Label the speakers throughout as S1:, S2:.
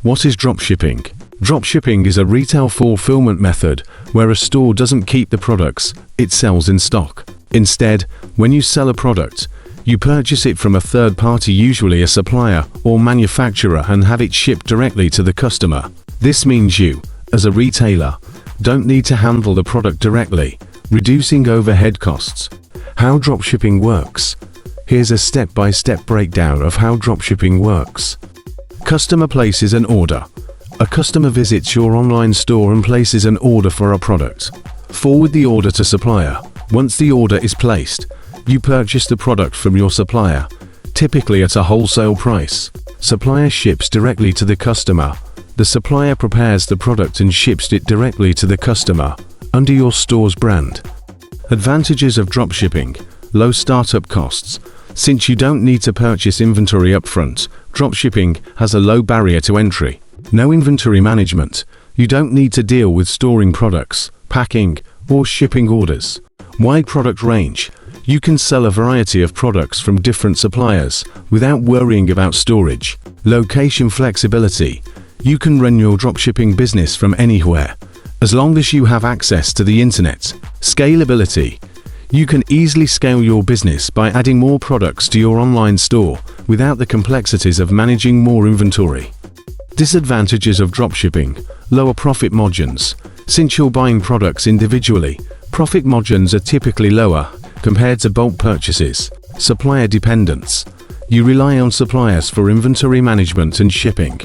S1: What is dropshipping? Dropshipping is a retail fulfillment method where a store doesn't keep the products it sells in stock. Instead, when you sell a product, you purchase it from a third party, usually a supplier or manufacturer, and have it shipped directly to the customer. This means you, as a retailer, don't need to handle the product directly, reducing overhead costs. How dropshipping works. Here's a step-by-step breakdown of how dropshipping works. Customer places an order. A customer visits your online store and places an order for a product. Forward the order to supplier. Once the order is placed, you purchase the product from your supplier, typically at a wholesale price. Supplier ships directly to the customer. The supplier prepares the product and ships it directly to the customer, under your store's brand. Advantages of dropshipping. Low startup costs. Since you don't need to purchase inventory upfront, dropshipping has a low barrier to entry. No inventory management. You don't need to deal with storing products, packing, or shipping orders. Wide product range. You can sell a variety of products from different suppliers without worrying about storage. Location flexibility. You can run your dropshipping business from anywhere, as long as you have access to the internet. Scalability. You can easily scale your business by adding more products to your online store without the complexities of managing more inventory. Disadvantages of dropshipping. Lower profit margins. Since you're buying products individually, profit margins are typically lower compared to bulk purchases. Supplier dependence. You rely on suppliers for inventory management and shipping,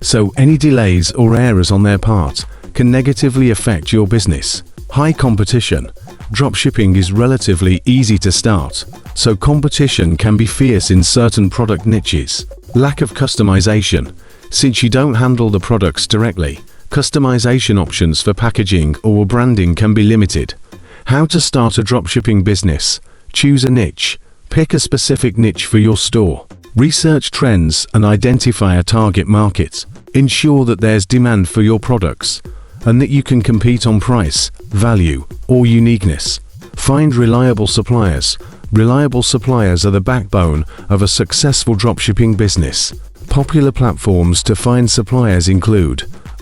S1: so any delays or errors on their part can negatively affect your business. High competition. Dropshipping is relatively easy to start, so competition can be fierce in certain product niches. Lack of customization. Since you don't handle the products directly, customization options for packaging or branding can be limited. How to start a dropshipping business. Choose a niche. Pick a specific niche for your store. Research trends and identify a target market. Ensure that there's demand for your products and that you can compete on price, value, or uniqueness. Find reliable suppliers. Reliable suppliers are the backbone of a successful dropshipping business. Popular platforms to find suppliers include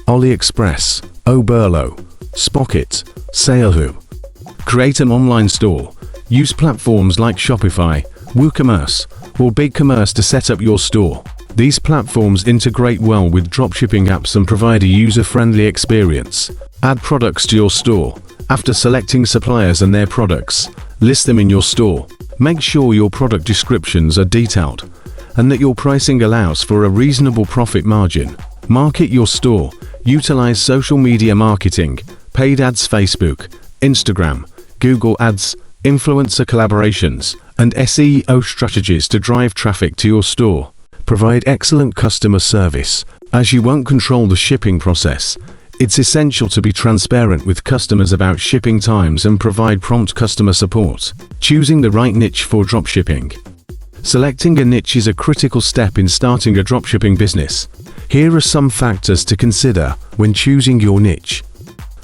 S1: AliExpress, Oberlo, Spocket, Salehu. Create an online store. Use platforms like Shopify, WooCommerce, or BigCommerce to set up your store. These platforms integrate well with dropshipping apps and provide a user-friendly experience. Add products to your store. After selecting suppliers and their products, list them in your store. Make sure your product descriptions are detailed and that your pricing allows for a reasonable profit margin. Market your store. Utilize social media marketing, paid ads, Facebook, Instagram, Google Ads, influencer collaborations, and SEO strategies to drive traffic to your store. Provide excellent customer service. As you won't control the shipping process, it's essential to be transparent with customers about shipping times and provide prompt customer support. Choosing the right niche for dropshipping. Selecting a niche is a critical step in starting a dropshipping business. Here are some factors to consider when choosing your niche.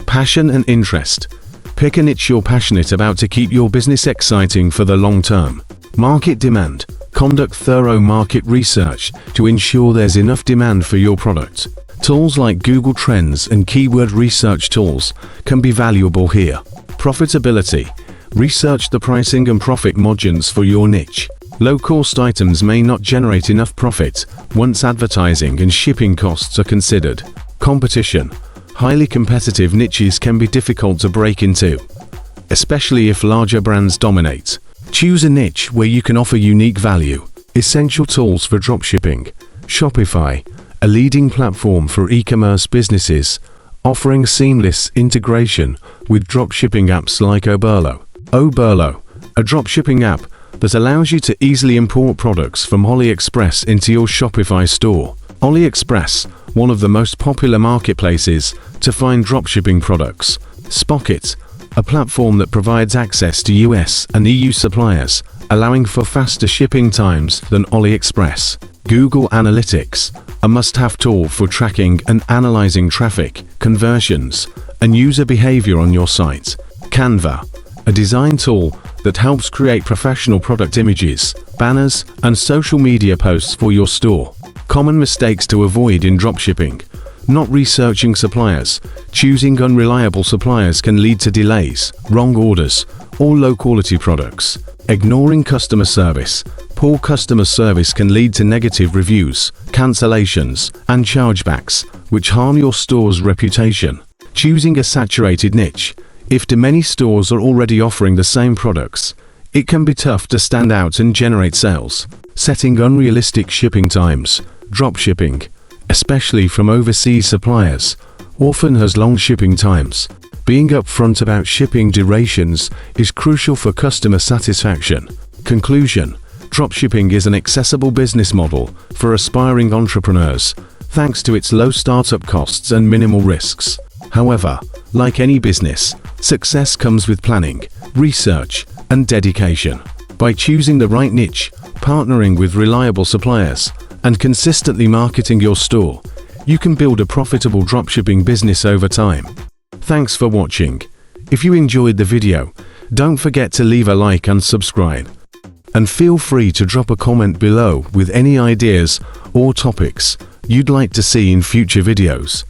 S1: Passion and interest. Pick a niche you're passionate about to keep your business exciting for the long term. Market demand. Conduct thorough market research to ensure there's enough demand for your product. Tools like Google Trends and keyword research tools can be valuable here. Profitability. Research the pricing and profit margins for your niche. Low-cost items may not generate enough profit once advertising and shipping costs are considered. Competition. Highly competitive niches can be difficult to break into, especially if larger brands dominate. Choose a niche where you can offer unique value. Essential tools for dropshipping. Shopify, a leading platform for e-commerce businesses, offering seamless integration with dropshipping apps like Oberlo. Oberlo, a dropshipping app that allows you to easily import products from AliExpress into your Shopify store. AliExpress, one of the most popular marketplaces to find dropshipping products. Spocket, a platform that provides access to US and EU suppliers, allowing for faster shipping times than AliExpress. Google Analytics, a must-have tool for tracking and analyzing traffic, conversions, and user behavior on your site. Canva, a design tool that helps create professional product images, banners, and social media posts for your store. Common mistakes to avoid in dropshipping. Not researching suppliers. Choosing unreliable suppliers can lead to delays, wrong orders, or low-quality products. Ignoring customer service. Poor customer service can lead to negative reviews, cancellations, and chargebacks, which harm your store's reputation. Choosing a saturated niche. If too many stores are already offering the same products, it can be tough to stand out and generate sales. Setting unrealistic shipping times. Dropshipping, especially from overseas suppliers, often has long shipping times. Being upfront about shipping durations is crucial for customer satisfaction. Conclusion: dropshipping is an accessible business model for aspiring entrepreneurs, thanks to its low startup costs and minimal risks. However, like any business, success comes with planning, research, and dedication. By choosing the right niche, partnering with reliable suppliers, and consistently marketing your store, you can build a profitable dropshipping business over time. Thanks for watching. If you enjoyed the video, don't forget to leave a like and subscribe. And feel free to drop a comment below with any ideas or topics you'd like to see in future videos.